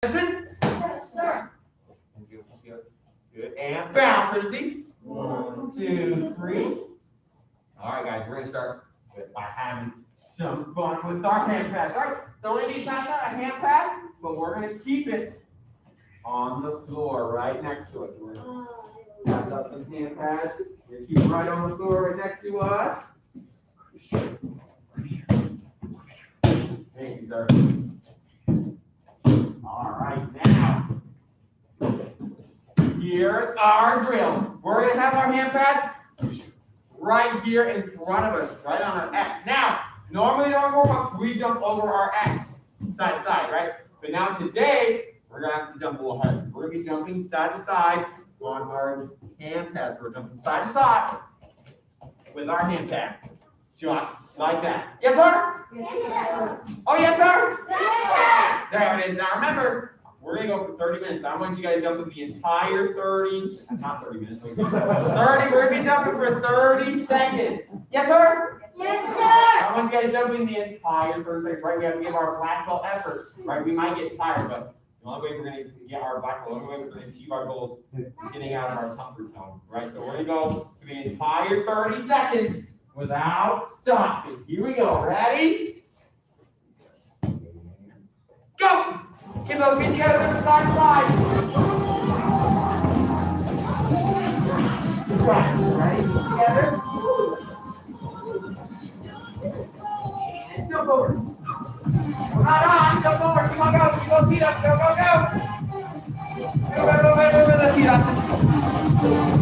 Attention. Yes, sir. Good. And bound, courtesy. 1, 2, 3. All right, guys, we're going to start by having some fun with our hand pads. All right, so we need to pass out a hand pad, but we're going to keep it on the floor right next to us. We're going to pass out some hand pads. We're going to keep it right on the floor right next to us. Thank you, sir. All right, now, here's our drill. We're going to have our hand pads right here in front of us, right on our X. Now, normally in our warm-ups, we jump over our X, side to side, right? But now today, we're going to have to jump a little higher. We're going to be jumping side to side on our hand pads. We're jumping side to side with our hand pad, just like that. Yes, sir? Yes, sir. Oh, yes, sir? Yes, sir. There it is. Now, remember, we're going to go for 30 minutes. I want you guys jumping the entire 30, not 30 minutes, 30. We're going to be jumping for 30 seconds. Yes, sir? Yes, sir. I want you guys jumping the entire 30 seconds, right? We have to give our black belt effort, right? We might get tired, but the only way we're going to get our black belt, the only way we're going to achieve our goals is getting out of our comfort zone, right? So we're going to go for the entire 30 seconds without stopping. Here we go. Ready? Go! Keep those feet together with the side slide. Right, ready? Together. And jump over. On, jump over. Come on, go. Keep those feet up. Go, go, go. Go, the feet up.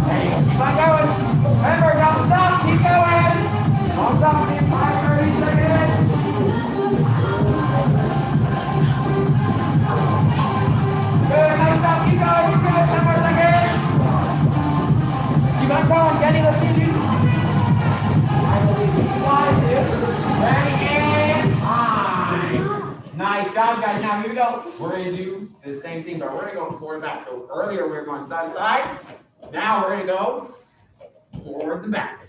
Hey, keep on going. Remember, don't stop. Keep going. Don't stop the entire 30 seconds. Good, no stop, keep going, 10 more seconds. Keep on going, Kenny, let's see you. I believe you want to. Ready, and time. Nice job, guys. Now here we go. We're going to do the same thing, but we're going to go forward and back. So earlier we were going side to side. Now we're going to go forwards and back.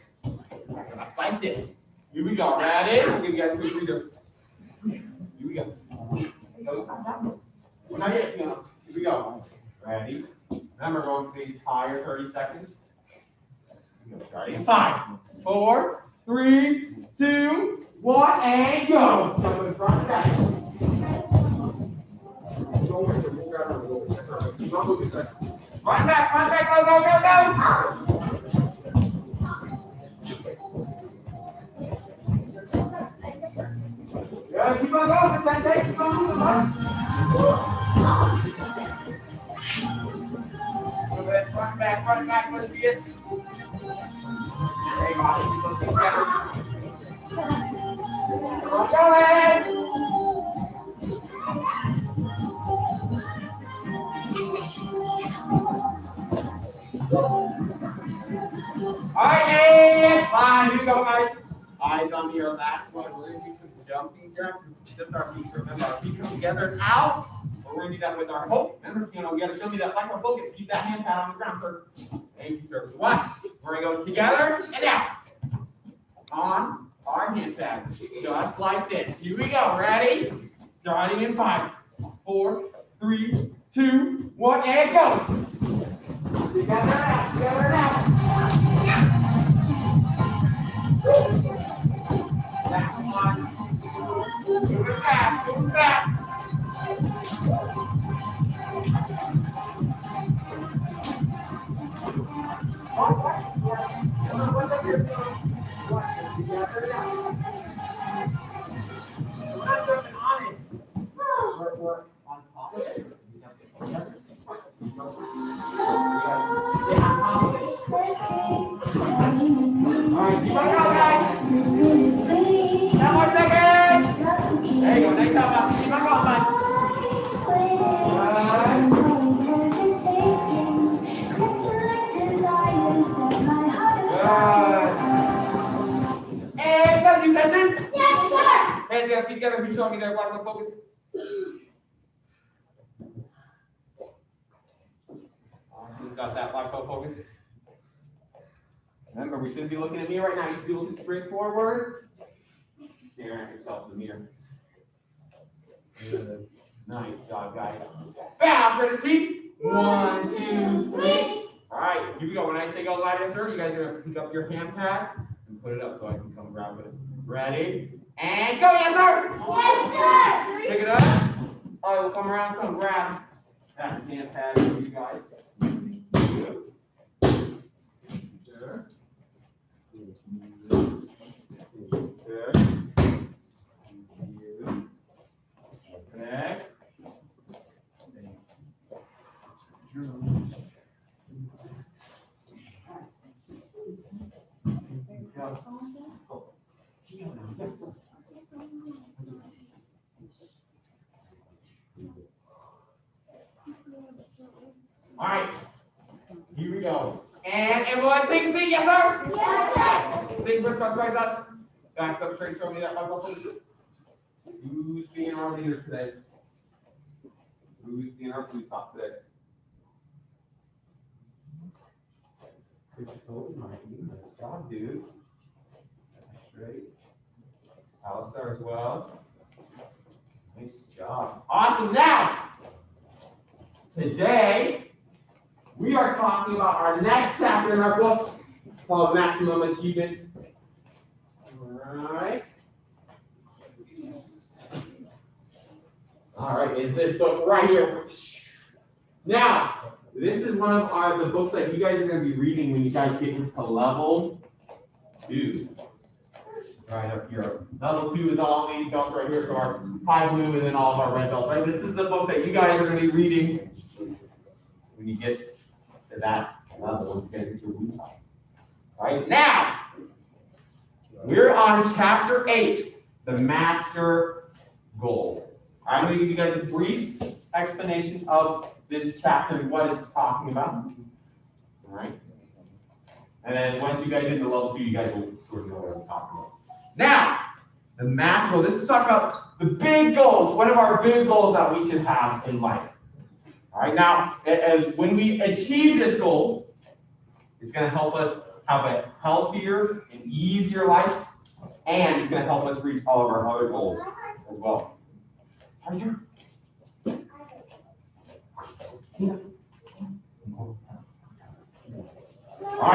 Like this. Here we go. Ready? I'll give you guys a quick breather. Here we go. Well, not yet, Here we go. Ready? Remember, going for the entire 30 seconds. Starting in 5, 4, 3, 2, 1, and go. Jump in front and back. Run back, go, go, go, go. Yeah, keep on going, Vicente. Keep on moving, bud. Front back, let's see it. There you go, keep those feet together. Go ahead. All right, and time. Here we go, guys. Eyes on me, our last one. We're going to do some jumping jacks. Just our feet. So remember, our feet come together and out. We're going to do that with our hope. Remember, you got to show me that like our focus. Keep that hand pad on the ground, sir. Thank you, sir. So one, we're going to go together and out. On our hand pads. Just like this. Here we go. Ready? Starting in 5, 4, 3, 2, 1, and go. Together and out. Together and out. Last one. Moving fast. Moving fast. Feet together, be showing me there, water focus. Who's got that watch focus? Remember, we shouldn't be looking at me right now. You should be looking straight forward. Staring at yourself in the mirror. Good. Nice job, guys. Bow for the seat. 1, 2, 3. All right, here we go. When I say go live, yes, sir, you guys are going to pick up your hand pad and put it up so I can come grab it. Ready? And go, yes, sir. Yes, sir. Pick it up. I will come around, come grab that hand pad for you guys. Sure. Okay. All right, here we go. And everyone take a seat, yes, sir? Yes, sir. Seat first, cross right side. Back up straight, show me that buckle, please. Who's being our leader today? Who's being our food top today? Good job, dude. Straight. Alistair as well. Nice job. Awesome. Now, today, we are talking about our next chapter in our book called Maximum Achievement. All right, is this book right here. Now, this is one of the books that you guys are going to be reading when you guys get into level 2. Right up here. Level 2 is all these belts right here, so our high blue and then all of our red belts, right? This is the book that you guys are going to be reading when you get to that level, once you get your blue belts. Right now, we're on chapter 8, the master goal. I'm going to give you guys a brief explanation of this chapter and what it's talking about. All right. And then once you guys get to level 2, you guys will sort of know what I'm talking about. Now, the master goal. This is talking about the big goals. What are our big goals that we should have in life? All right. Now, when we achieve this goal, it's going to help us have a healthier and easier life, and it's going to help us reach all of our other goals as well. How's your? All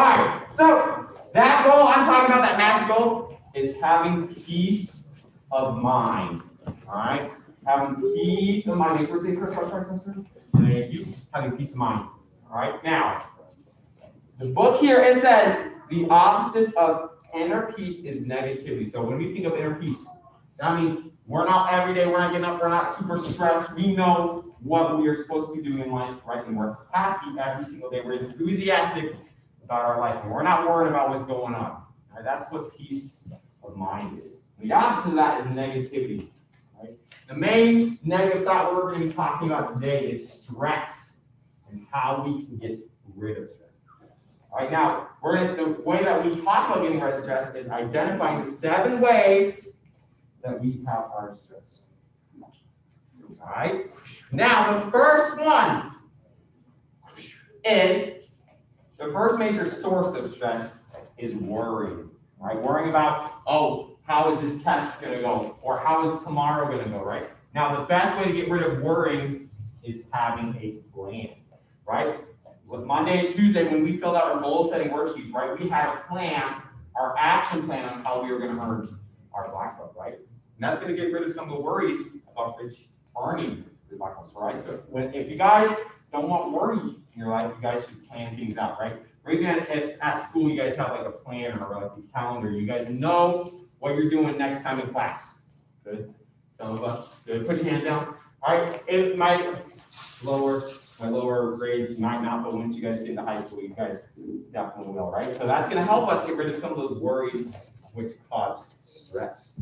right. So that goal I'm talking about, that master goal, is having peace of mind. All right, having peace of mind. Thank you. Having peace of mind. All right. Now, the book here, it says the opposite of inner peace is negativity. So when we think of inner peace, that means we're not every day, we're not getting up, we're not super stressed. We know what we are supposed to be doing in life, right? And we're happy every single day. We're enthusiastic about our life, and we're not worried about what's going on. Right? That's what peace of mind is. The opposite of that is negativity. Right? The main negative thought we're going to be talking about today is stress and how we can get rid of stress. All right, now, the way that we talk about getting rid of stress is identifying the 7 ways that we have our stress. All right. Now, the first one is the first major source of stress is worrying. Right? Worrying about, oh, how is this test going to go? Or how is tomorrow going to go? Right? Now, the best way to get rid of worrying is having a plan. Right? With Monday and Tuesday, when we filled out our goal-setting worksheets, right, we had a plan, our action plan on how we were going to earn our black belt, right? And that's going to get rid of some of the worries about earning the black belts, right? So if you guys don't want worry in your life, you guys should plan things out, right? Raise your hand if at school you guys have like a plan or like a calendar. You guys know what you're doing next time in class. Good. Some of us. Good. Put your hand down. All right. It might my lower grades might not, but once you guys get into high school, you guys definitely will, right? So that's going to help us get rid of some of those worries which cause stress.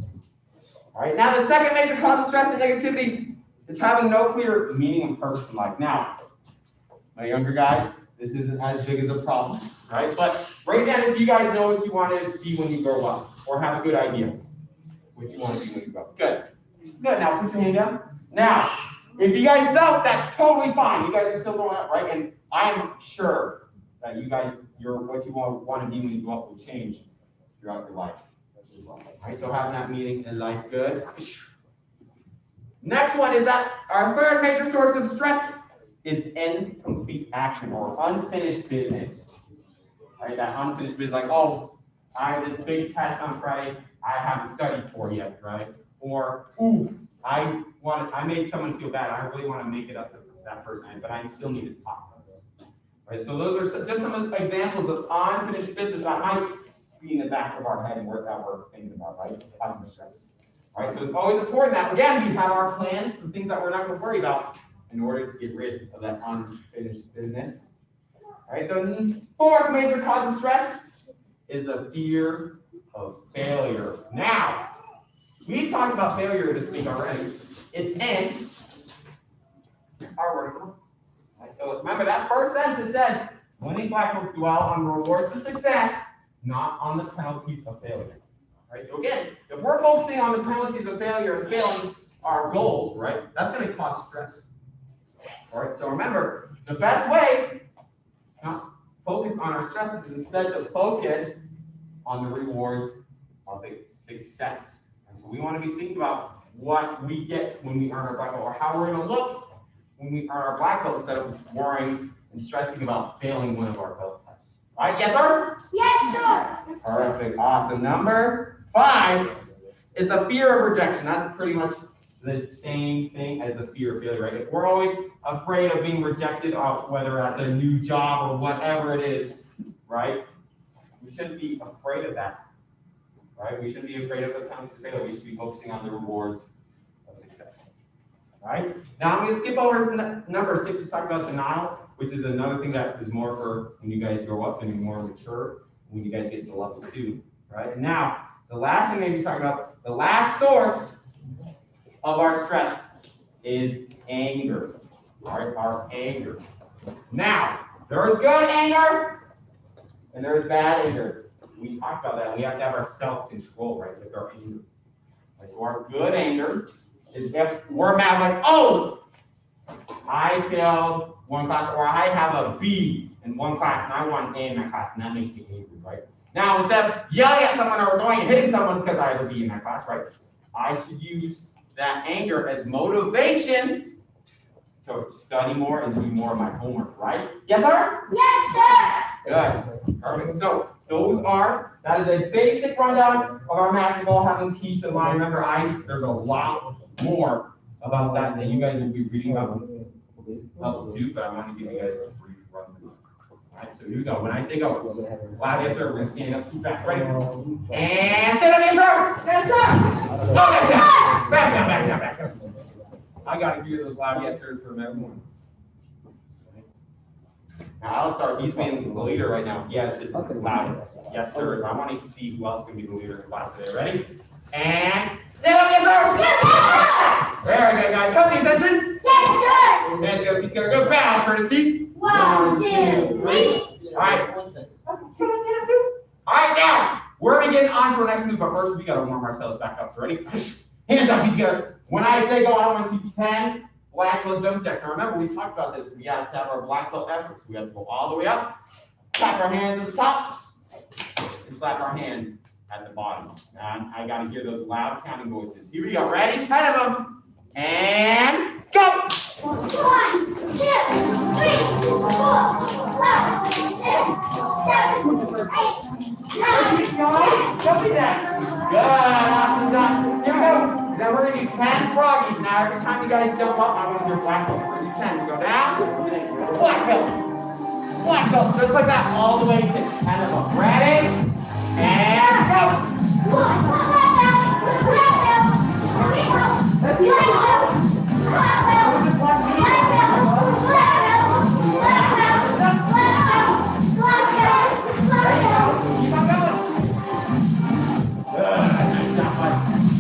All right, now the second major cause of stress and negativity is having no clear meaning and purpose in life. Now, my younger guys, this isn't as big as a problem, right? But raise your hand if you guys know what you want to be when you grow up, or have a good idea what you want to be when you grow up. Good. Good. Now put your hand down. Now, if you guys don't, that's totally fine. You guys are still growing up, right? And I am sure that you guys, what you want to be when you grow up will change throughout your life. All right, so having that meaning in life, good. Next one is that our third major source of stress is incomplete action or unfinished business. Right? That unfinished business, like, oh, I have this big test on Friday I haven't studied for yet, right? Or, ooh, I made someone feel bad. I really want to make it up to that person, but I still need to talk. Right? So those are just some examples of unfinished business that might be in the back of our head and that we're thinking about, right? Causing stress. Right? So it's always important that, again, we have our plans for things that we're not going to worry about in order to get rid of that unfinished business. Right? The fourth major cause of stress is the fear of failure. Now, we talked about failure this week already. It's in our article. So remember that first sentence says, winning black belts dwell on rewards of success, not on the penalties of failure. Right? So again, if we're focusing on the penalties of failure and failing our goals, right, that's going to cause stress. All right. So remember, the best way not focus on our stresses is instead to focus on the rewards of the success. And so we want to be thinking about what we get when we earn our black belt, or how we're going to look when we earn our black belt, instead of worrying and stressing about failing one of our belt tests. All right, yes, sir? Yes, sir. Perfect, awesome. Number 5 is the fear of rejection. That's pretty much the same thing as the fear of failure, right? If we're always afraid of being rejected, whether that's a new job or whatever it is, right? We shouldn't be afraid of that, right? We shouldn't be afraid of the penalties of failure. We should be focusing on the rewards of success. All right? Now I'm going to skip over to number 6 to talk about denial, which is another thing that is more for when you guys grow up and you're more mature, when you guys get to level 2, right? And now, the last thing that we talk about, the last source of our stress is anger. All right, our anger. Now, there's good anger and there's bad anger. We talked about that. We have to have our self-control, right, with our anger. Right, so our good anger is if we're mad, like, oh, I failed one class, or I have a B in one class and I want an A in that class, and that makes me angry, right? Now, instead of yelling at someone or going and hitting someone because I have a B in that class, right, I should use that anger as motivation to study more and do more of my homework, right? Yes, sir? Yes, sir. Good. Perfect. So that is a basic rundown of our master goal, having peace of mind. Remember, there's a lot more about that you guys will be reading about level 2, but I want to give you guys a brief run through. All right, so here we go. When I say go, loud yes, sir. We're going to stand up 2 fast. Ready? And stand up, yes, sir. Yes, sir. Oh, back down. I got to hear those loud yes, sirs from everyone. Now, I'll start. He's being the leader right now. Yes, it's loud. Yes, sirs. I want to see who else is going to be the leader in class today. Ready? And stand up, yes, sir. Yes, sir. Very good, guys. Come to attention. Yes, sir. He's going to go crowd courtesy. 1, 2, 3. All right. Can I stand up too? All right, now, we're going to get on to our next move, but first we got to warm ourselves back up. So ready? Hands up, feet together. When I say go, I want to see 10 black belt jump jacks. Now remember, we talked about this. We have to have our black belt efforts. We have to go all the way up, clap our hands at the top, and slap our hands at the bottom. And I got to hear those loud counting voices. Here we go. Ready? 10 of them. And go. 1, 2, 3, 4, 5, 6, 7, 8, 9, 10. Jumping jacks. Good. Awesome job. Here we go. Now we're going to do 10 froggies. Now every time you guys jump up, I want your black belts. We're going to do 10. We go down. Black belt. Black belt. Just like that. All the way to 10 of them. Ready? And go. Black belt. Let's keep going.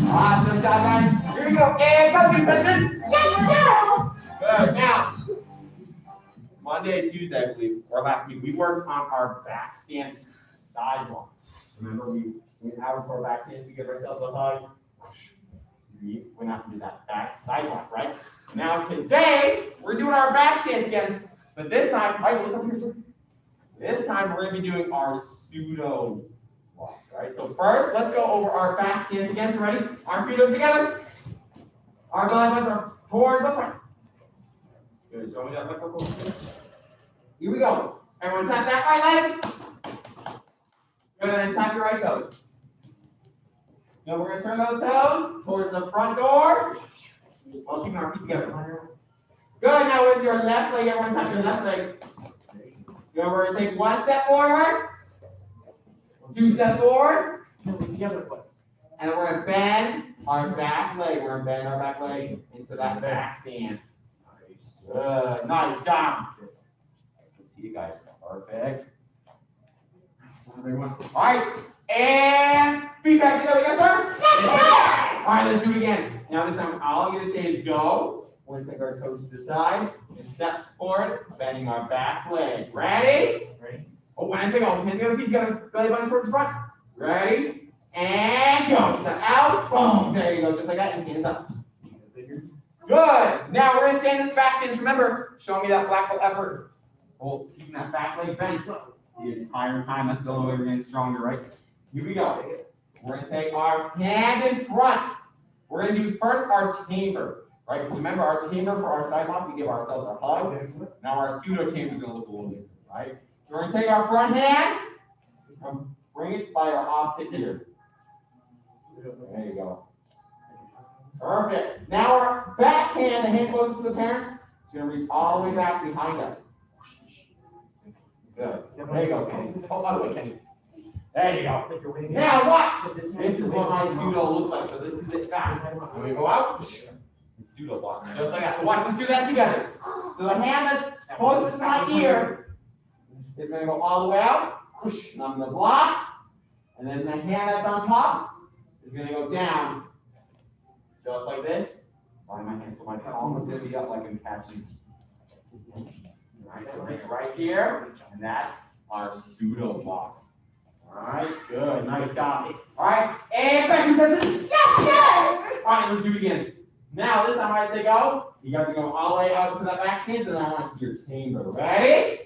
Awesome job, guys. Here we go. And coaching session. Yes, sir. Good. Now, Monday, Tuesday, I believe, or last week, we worked on our back stance sidewalk. Remember, we went out for our back stance to give ourselves a hug. We went out and did that back sidewalk, right? Now, today, we're doing our back stance again, but this time, look up here, sir. This time, we're going to be doing our pseudo walk, right? So first, let's go over our back stance again. So ready? Arm feet up together. Our belly buttons are towards the front. Good. Show me that left foot. Here we go. Everyone tap that right leg. Good. And tap your right toes. Now we're going to turn those toes towards the front door. While keeping our feet together. Good. Now with your left leg, everyone tap your left leg. Good. We're going to take 1 step forward. 2 steps forward. And we're going to bend our back leg. We're going to bend our back leg into that back stance. Good. Nice job. Let's see you guys. Perfect. Everyone. All right. And feet back together. Yes, sir? Yes, sir. All right, let's do it again. Now this time, all I'm going to say is go. We're going to take our toes to the side and step forward, bending our back leg. Ready? Ready. Oh, when I say go, hands together, feet together, belly button towards the front. Ready? And go. Step out. Boom. There you go. Just like that. And hands up. Good. Now we're going to stand this back stance. Remember, show me that black belt effort. Oh, keeping that back leg bent the entire time. That's the only way we're getting stronger, right? Here we go. We're going to take our hand in front. We're going to do first our chamber, right? Because remember, our chamber for our side lock, we give ourselves a hug. Now our pseudo chamber is going to look a little different, right? So we're going to take our front hand and bring it by our opposite ear. There you go. Perfect. Now our back hand, the hand closest to the parents, is going to reach all the way back behind us. Good. There you go, Kenny. Oh, by the way, Kenny. There you go. Now watch. This is what my pseudo looks like. So this is it fast. When we go out, the pseudo walk. Just like that. So watch, let's do that together. So the hand that's closest to my ear is going to go all the way out. I'm going to block. And then the hand that's on top is going to go down. Just like this. Sorry, my hand. So my palm is going to be up like I'm catching. Alright, so bring it right here. And that's our pseudo walk. Alright, good. Nice job. Alright, and back to attention. Yes, sir. Alright, let's do it again. Now, this time when I say go, you guys are going all the way out to that back stance, and I want to see your chamber. Ready?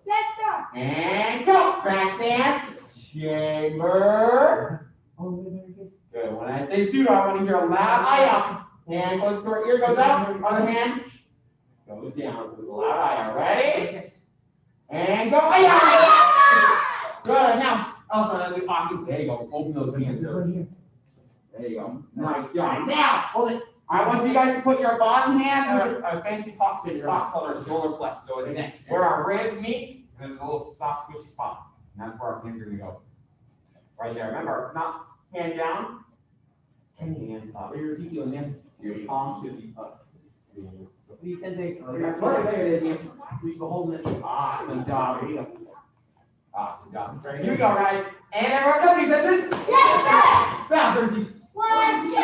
Yes, sir. And go. Back stance. Chamber. Good. When I say pseudo, I want to hear a loud eye out. Hand close to our ear goes out. Other hand goes down with a loud eye out. Ready? And go. Eye out. Good. Now, also, that's awesome. There you go. Open those hands. There you go. Nice job. Now, hold it. I want you guys to put your bottom hand or a fancy spot called our solar plex. So it's where our ribs meet, and there's a little soft, squishy spot. And that's where our hands are going to go. Right there. Remember, not hand down, hand up. Your feet doing it. Your palm should be up. So please send it. There it is. We can hold it. Awesome job. Here you go. Awesome job. Here we go, guys. And then we're coming, attention. Yes, sir. Now, Thursday. 1, 2, 3.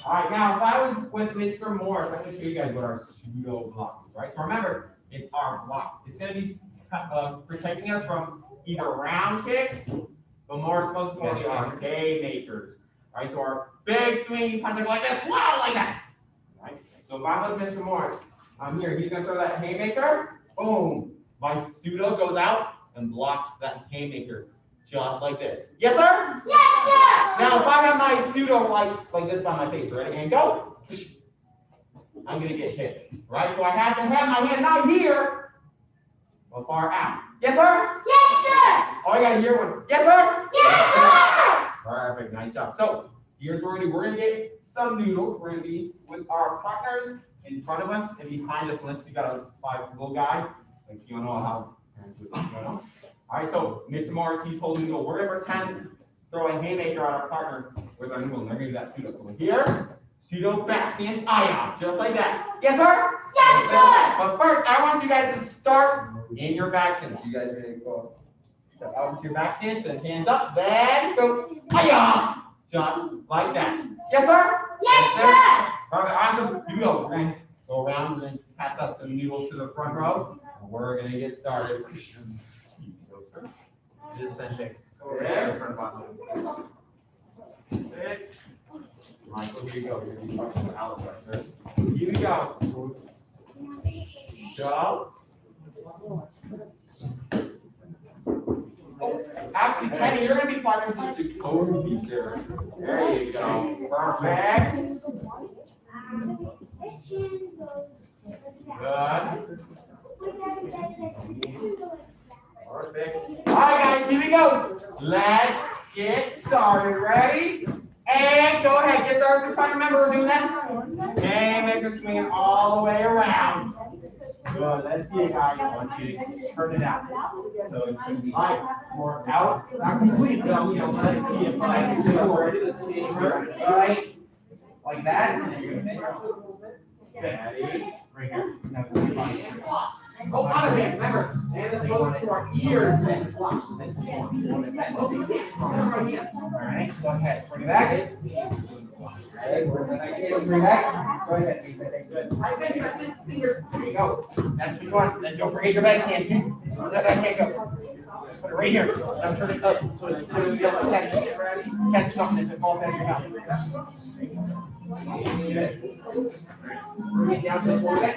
All right, now if I was with Mr. Morris, I'm going to show you guys what our pseudo block is, right? So remember, it's our block. It's going to be protecting us from either round kicks, but more supposed to be our haymakers. All right, so our big swing punch like this, wow, like that. All right, so if I'm with Mr. Morris, I'm here. He's going to throw that haymaker, boom. My pseudo goes out and blocks that haymaker. Just like this. Yes, sir? Yes, sir. Now, if I have my pseudo like this by my face, ready? And go. I'm going to get hit. Right? So I have to have my hand not here, but far out. Yes, sir? Yes, sir. Oh, I got to hear one. Yes, sir? Yes, sir. Perfect. Nice job. So, here's what we're going to do. We're going to get some noodles. We're going to be with our partners in front of us and behind us, unless you got a 5-little guy. Like, you don't know how parents do it. You don't know. All right, so Mr. Morris, he's holding the noodle. We're going to pretend throw a haymaker at our partner with our noodle, and they're going to do that pseudo. So here, pseudo back stance, eye out, just like that. Yes, sir? Yes, sir. But first, I want you guys to start in your back stance. You guys are going to go step out into your back stance, and hands up, then go, eye out, just like that. Yes, sir? Yes, sir. Perfect, awesome. You go. We're going to go around and then pass out some noodles to the front row. And we're going to get started. Just send it over there in front of us. Michael, here you go. You're going to be talking to Alex right there. Here we go. Go. Oh, actually, Kenny, you're going to be partnering with the code teacher. There you go. Perfect. Good. Perfect. All right, guys, here we go. Let's get started. Ready? And go ahead. Get started. Just remember we're doing that. And make us swing it all the way around. Good. Let's see it, guys. I want you to turn it out. So it's going to be more out. Not complete. So, let's see it. Right? Like that. And then you're going to make it. Ready? Right here. Now, oh, out of it. Remember, and this goes to our ears. Then watch. All right. Go ahead. Bring it back. Okay. Bring it back. Go ahead. Good. All right, fingers. There you go. That's what you want. Then don't forget your backhand. Let that backhand go. Put it right here. Now turn it up so it's going to be able to catch something if it falls out of your mouth. Good. Bring it down to the floor. And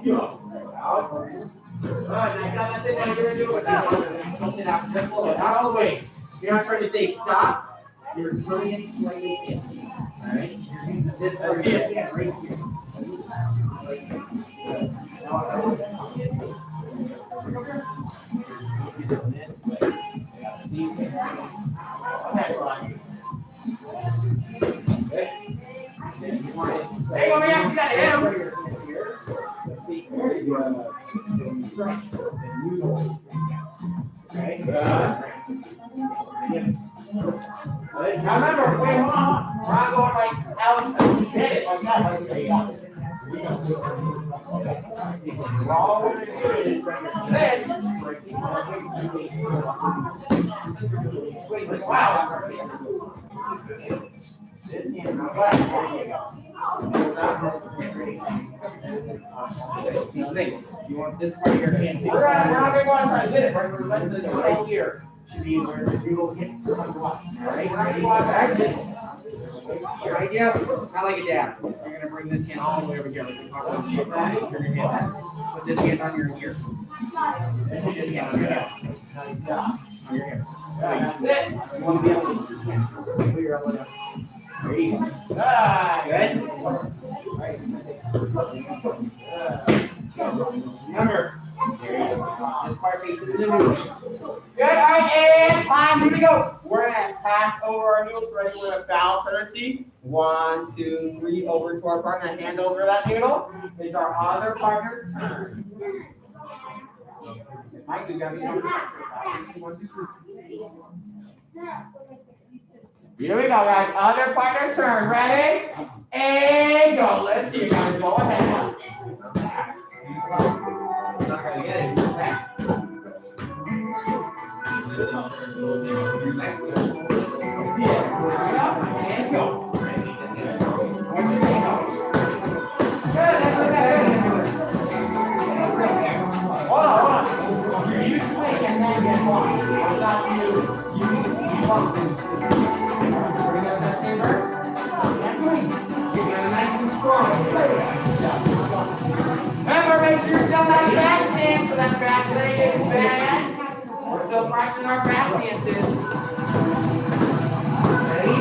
go. Out. Good. Nice job. That's it. Now you're going to do it with that one. Something out just a little bit. Not all the way. You're not trying to say stop. You're turning it slightly in. All right. You're using this right here. Right here. Hey, let me ask you that again. Okay. Now remember, wait, hold on. We're not going like Alex. You hit it like that, like you got it. All we're going to do is this. Wow. This hand, you want this part of your hand? We're not going to go and try to hit it. We're going to do right here. Should be where you will hit someone watch. All right, ready? Right, yeah. Not like a dab. You're going to bring this hand all the way over here. Like you talked about. You're going to hit that. Put this hand on your ear. Put this hand on your ear. Nice job. On your ear. That's it. You want to be able to put your elbow down. There you go. Good. Right. Remember, this part faces the noodle. Good. All right, and time. Here we go. We're gonna pass over our noodles. Ready? We're gonna bow courtesy. 1, 2, 3. Over to our partner. Hand over that noodle. It's our other partner's turn. Mike, you gotta be on the next. 1, 2, 3. Here we go, guys. Other partner's turn. Ready? And go. Let's see you guys. Go ahead. Not gonna get it. See it. And go. Good. Hold on. You're used to it and then get blocked. I'm not you. You want to. Bring up that chamber. That's right. Get it nice and strong. Remember, make sure you're still that back stance, so that back leg is bent. We're still practicing our back stances. Ready?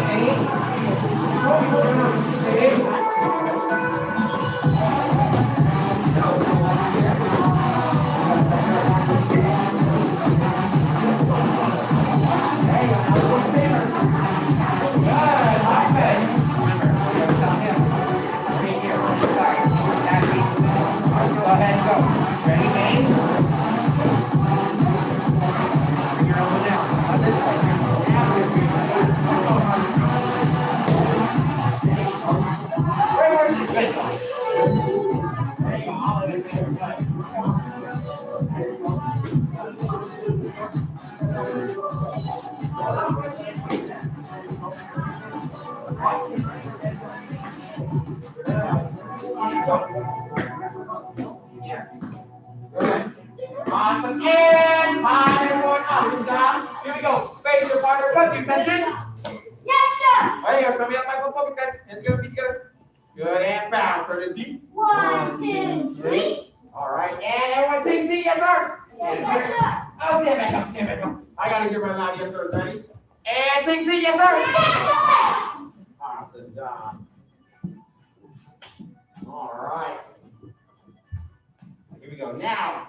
Awesome. And time, everyone. Up and down. Here we go. Face your partner. Cut your tension. Yes, sir. There you go. So we have my full focus, guys. Hands together, feet together. Good. And bow. Courtesy. 1, 2, 3. All right. And everyone take a seat. Yes, sir. Yes, sir. Oh, stand back up. Stand back up. I got to hear my loud yes, sir. Ready? And take a seat, yes, sir. Yes, sir. Awesome job. All right. Here we go. Now,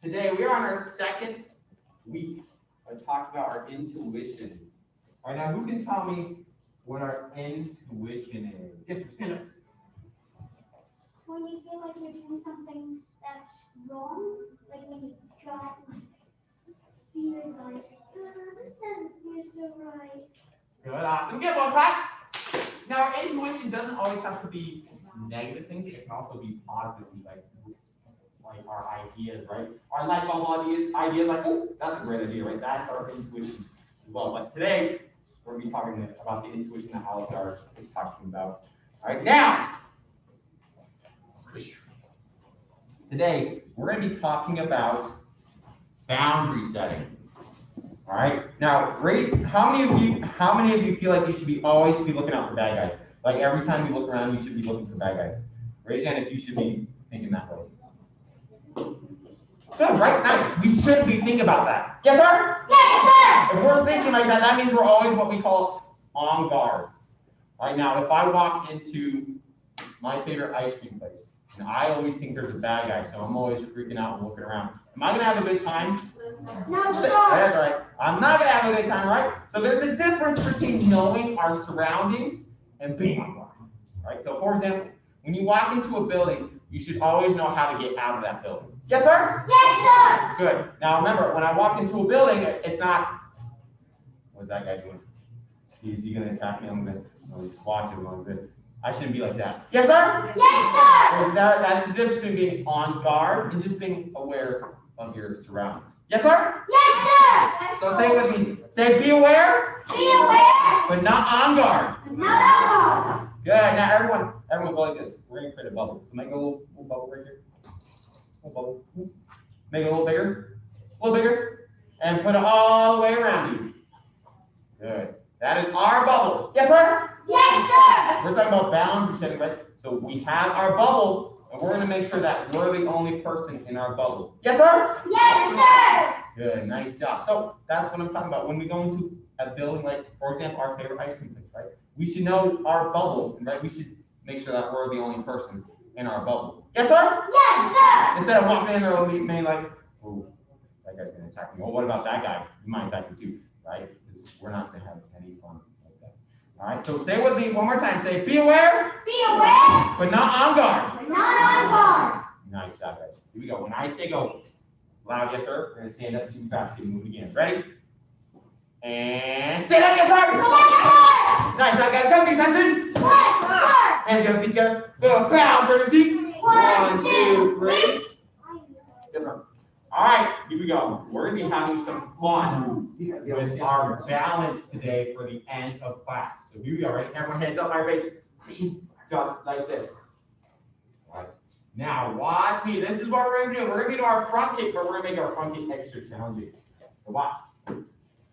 today we are on our second week of talking about our intuition. All right, now who can tell me what our intuition is? Yes, stand up. When you feel like you're doing something that's wrong, like when you got feels like, this doesn't feel so right. Good, awesome. Good, well, clap. Now, our intuition doesn't always have to be negative things. It can also be positive, like our ideas, right? Our light bulb ideas like, oh, that's a great idea, right? That's our intuition as well. But today, we're going to be talking about the intuition that Alistar is talking about. All right, now, today, we're going to be talking about boundary setting. All right. Now, how many of you feel like you should always be looking out for bad guys? Like every time you look around, you should be looking for bad guys. Raise your hand if you should be thinking that way. Good, right? Nice. We should be thinking about that. Yes, sir? Yes, sir. If we're thinking like that, that means we're always what we call on guard. All right. Now, if I walk into my favorite ice cream place, and I always think there's a bad guy, so I'm always freaking out and looking around. Am I gonna have a good time? No, sir. That's right. I'm not gonna have a good time, right? So there's a difference between knowing our surroundings and being on guard. Right? So for example, when you walk into a building, you should always know how to get out of that building. Yes, sir? Yes, sir. Good. Now remember, when I walk into a building, it's not, what's that guy doing? Is he gonna attack me? I'm gonna just watch him. I'm good. I shouldn't be like that. Yes, sir? Yes, sir. That's the difference between being on guard and just being aware of your surroundings. Yes, sir? Yes, sir. So say it with me. Say be aware. Be aware. But not on guard. Not on guard. Good. Now everyone go like this. We're gonna create a bubble. So make a little bubble right here. A bubble. Make it a little bigger. A little bigger. And put it all the way around you. Good. That is our bubble. Yes, sir? Yes, sir. We're talking about boundary setting, right? So we have our bubble, and we're gonna make sure that we're the only person in our bubble. Yes, sir? Yes, sir. Good, nice job. So that's what I'm talking about. When we go into a building, like for example, our favorite ice cream place, right? We should know our bubble, right? We should make sure that we're the only person in our bubble. Yes, sir? Yes, sir. Instead of walking in there and being like, oh, that guy's gonna attack me. Well, what about that guy? He might attack me too, right? Because we're not gonna have any fun like that. All right, so say it with me one more time. Say, be aware. Be aware. But not on guard. Not on guard. Nice job, guys. Here we go. When I say go, loud, yes, sir. We're gonna stand up too fast. Get moving again. Ready? And stand up, yes, sir. Yes, Nice job, guys. Come, attention. sir. Yes, sir. Hands up, feet together. Go, bow, courtesy. 1, 2, 3. Yes, sir. All right, here we go. We're gonna be having some fun with our balance today for the end of class. So here we go. Right, everyone, hands up, my face, just like this. All right. Now watch me. This is what we're gonna do. We're gonna do our front kick, but we're gonna make our front kick extra challenging. So watch.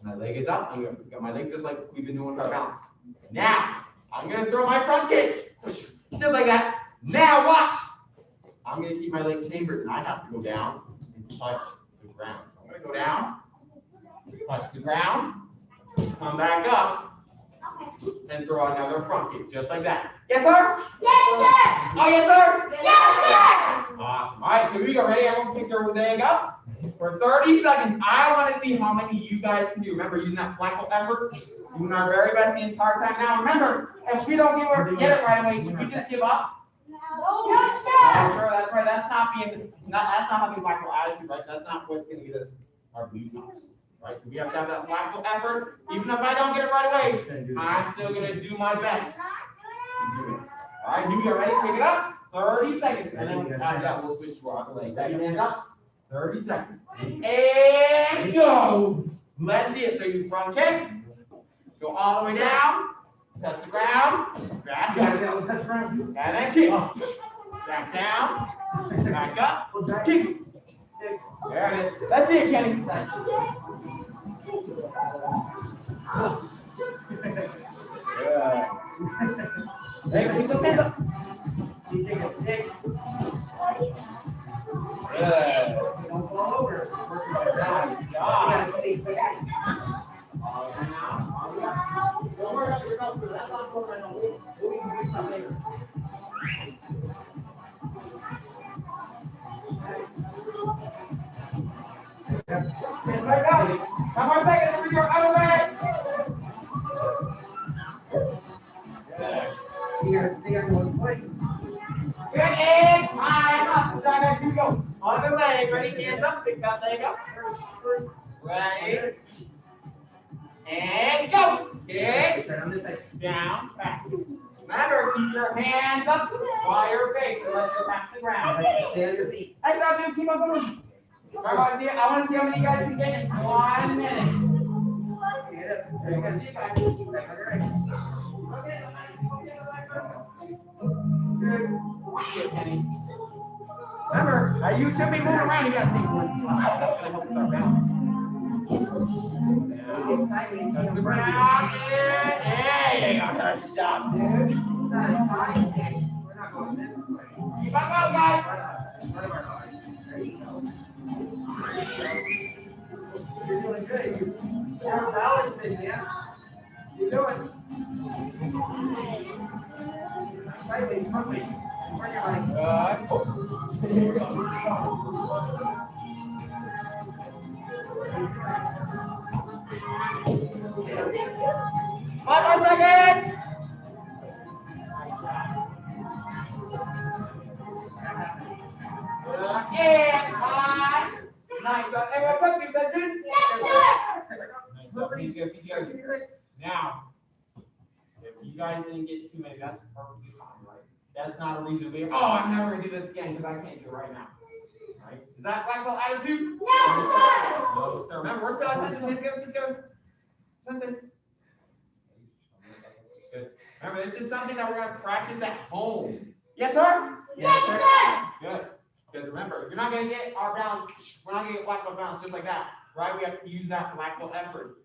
My leg is up. I'm gonna got my leg just like we've been doing with our balance. Now I'm gonna throw my front kick, just like that. Now watch. I'm gonna keep my leg chambered, and I have to go down and touch the ground. I'm gonna go down, touch the ground, come back up, and throw another front kick, just like that. Yes, sir? Yes, sir. Oh, yes, sir? Yes, sir. Awesome. All right, so here we go. Ready? Everyone pick their leg up. For 30 seconds, I want to see how many you guys can do. Remember, using that flexible effort, doing our very best the entire time. Now, remember, if we don't get it right away, should we just give up? No, Oh, sir. sure, that's right. That's not having flexible attitude, right? That's not what's going to get us our blue tops, right? So we have to have that flexible effort. Even if I don't get it right away, I'm still going to do my best to do it. All right, here we go. Ready? Pick it up. 30 seconds, and then after that, we'll switch to our other leg. Ready? Hands up. 30 seconds. And go. Let's see it. So you front kick. Go all the way down. Touch the ground. Back up. Touch ground. And then kick. Back down. Back up. Kick. There it is. Let's see it, Kenny. Good. Hey, put those hands up. You take a pick. Good. Don't fall over. Nice job. Stay back. All Stand back up. 10 more seconds for your other leg. Here, stay on one foot. Good, and time up. As you go. On the leg, ready, hands up, pick that leg up. Ready. And go. Kick. Turn on this side. Down, back. Remember, keep your hands up while your face and let your back to the ground. Stay on your feet. Nice job, dude. Keep on going. I want to see how many of you guys can get in 1 minute. Get up. Very good. See you guys. Back on your right. Good. See you, Kenny. Remember, you should be moving around. You got to stay one spot. That's going to help with our balance. Get sideways. Touch the ground. Hey, good job, dude. That's fine. We're not going this way. Keep on going, guys. Front of our body. There you go. You're doing good. You're balancing, yeah. You're doing. Sideways, front ways. Turn your legs. Good. Here we go. 5 more seconds. And 5. Nice. Everyone, quick position. Yes, sir. Nice. Good. Now, if you guys didn't get too many, that's perfectly fine, right? That's not a reason to be, oh, I'm never going to do this again because I can't do it right now. Right? Is that black belt attitude? Yes, sir. No, sir. Remember, we're still at this. Let's go. Something. Good. Remember, this is something that we're going to practice at home. Yes, sir? Yes, sir. Good. Because remember, you're not going to get our balance. We're not going to get black belt balance just like that. Right? We have to use that black belt effort.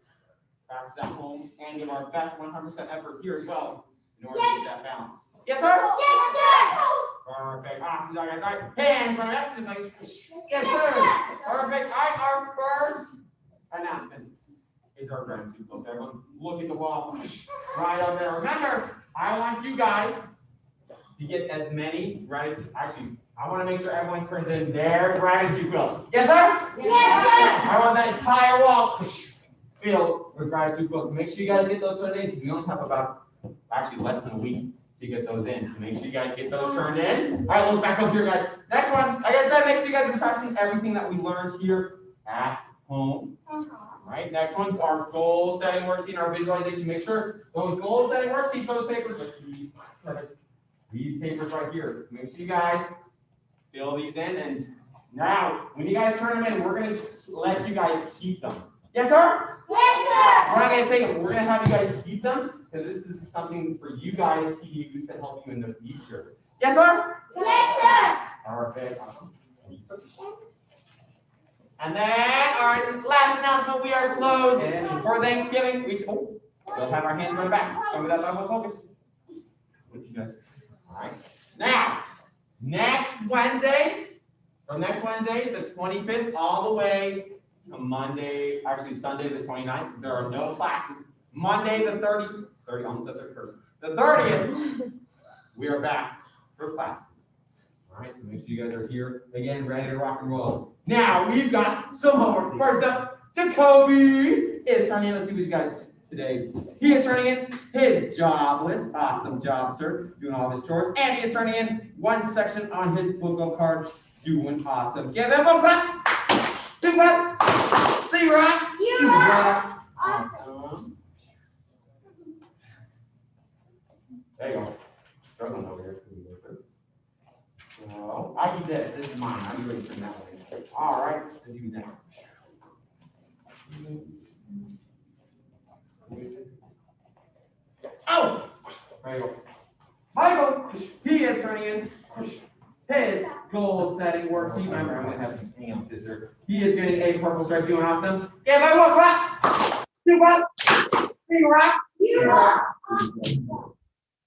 Practice at home and give our best 100% effort here as well in order to get that balance. Yes, sir? Yes, sir. Perfect. Awesome, guys. All right. Hands running up, just like yes, sir. Perfect. All right. Our first announcement is our gratitude close. Everyone, look at the wall right up there. Remember, I want you guys to get as many gratitude. Actually, I want to make sure everyone turns in their gratitude quilt. Yes, sir? Yes, sir. I want that entire wall filled with gratitude quilts. Make sure you guys get those turned in because we only have about actually less than a week to get those in. So make sure you guys get those turned in. All right, look back up here, guys. Next one, like I said, make sure you guys are practicing everything that we learned here at home. All right, next one, our goal setting worksheet, our visualization. Make sure those goal setting worksheets, those papers, these papers right here. Make sure you guys fill these in. And now, when you guys turn them in, we're going to let you guys keep them. Yes, sir? Yes, sir. We're not going to take them. We're going to have you guys keep them because this is something for you guys to use to help you in the future. Yes, sir? Yes, sir. Perfect. Awesome. And then our last announcement, we are closed for Thanksgiving. We'll have our hands right back. Some of that level focus. What you guys? All right. Now, next Wednesday, the 25th, all the way to Monday, actually Sunday the 29th, there are no classes. Monday the 30th, almost the 31st. The 30th, we are back for classes. All right, so make sure you guys are here again, ready to rock and roll. Now we've got some homework. First up, Jacoby is turning in. Let's see what he's got today. He is turning in his job list. Awesome job, sir. Doing all of his chores. And he is turning in one section on his book card. Doing awesome. Give him a clap. 2 claps. See you rock. You rock. Awesome. There you go. Struggling over here. So I do this. This is mine. I'm going to turn that way. All right. Let's use that. Oh! There you go. Michael, he is turning in his goal setting worksheet. Remember, I'm going to have to hang up this here. He is getting a purple stripe, doing awesome. Give my one clap. 2 clap. 3 rock. You rock.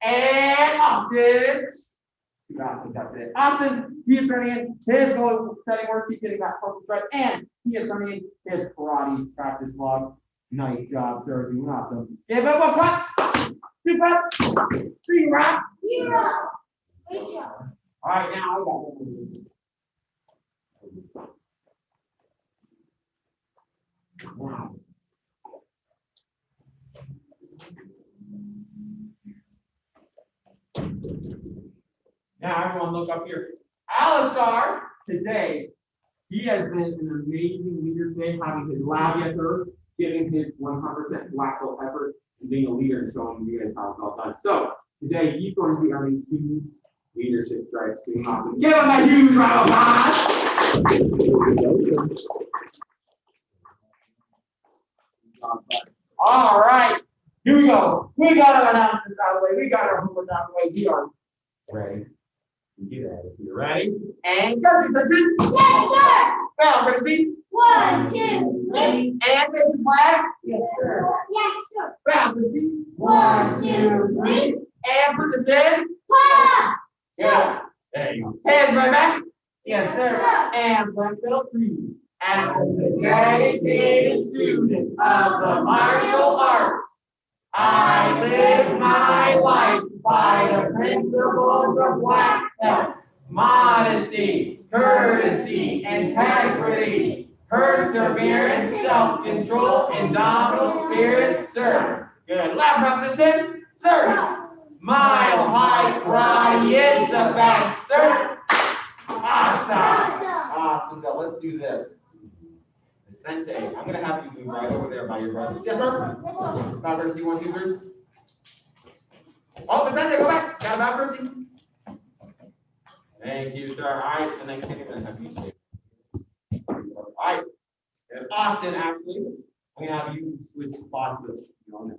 And Austin. That's it. Austin, he is turning in his goal setting worksheet, getting that purple stripe, and he is turning in his karate practice log. Nice job, sir. Doing awesome. Give him a clap. Too fast. 3 rock. 0. Good job. All right, now I got one. Wow. Now everyone look up here. Alistar, today, he has been an amazing leader today, having his lab yeses, giving his 100% black belt effort, and being a leader and showing you guys how it's all done. So today he's going to be earning 2 leadership stripes. Being awesome. Give him a huge round of applause. All right, here we go. We got our announcements out of the way. We got our homework out of the way. We are ready. Do that if you're ready. And go, attention. Yes, sir. Well, Chrissy. 1, 2, 3. And this class. Yes, sir. Yes, sir. Well, Chrissy. 1, 2, 3. And put this in. Pa! Yeah. There you go. Hands right back. Yes, sir. And black belt 3. As a dedicated student of the martial arts, I live my life by the principles of black belt: modesty, courtesy, integrity, perseverance, self-control, indomitable spirit, sir. Good. Left position, sir. Mile high cry is the best, sir. Awesome. Awesome. Now let's do this. Vicente, I'm gonna have you move right over there by your brothers. Yes, sir. Bow, Percy, 1, 2, 3. Oh, Vicente, go back. Got about Percy. Thank you, sir. All right, and then Kenny, I'm gonna have you say. All right. And Austin, actually, I'm gonna have you switch spots with Yona.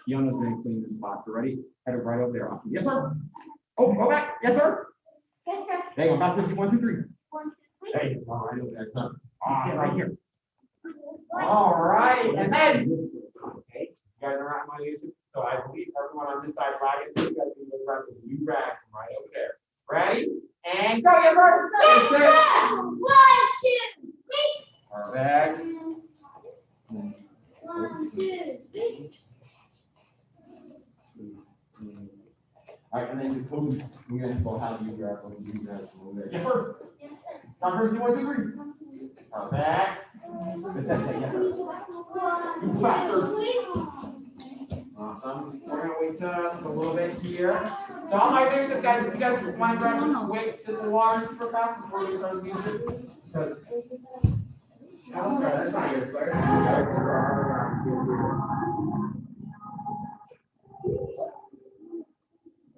Yona's gonna clean the spot. You ready? Head it right over there, Austin. Yes, sir. Oh, go back. Yes, sir. Yes, sir. There you go. Back Percy, 1, 2, 3. 1, 2, 3. There you go. Right over there, sir. Awesome. Right here. All right, and then this is okay. You guys are at my leadership, so I believe everyone on this side of wagon, so you guys can go right with you rag from right over there. Ready? And go, yes, sir. Yes, sir. 1, 2, 3. Perfect. 1, 2, 3. All right, and then the code, you guys will have you grab one, you grab over there. Yes, sir. Yes, sir. Tom Percy, 1, 2, 3. 1, 2, 3. Perfect. Vicente, yes, sir. 1, 2, 3. Awesome. We're gonna wait just a little bit here. So all my leadership guys, if you guys want to grab a quick sip of water super fast before you start the music. Because That's not your sir.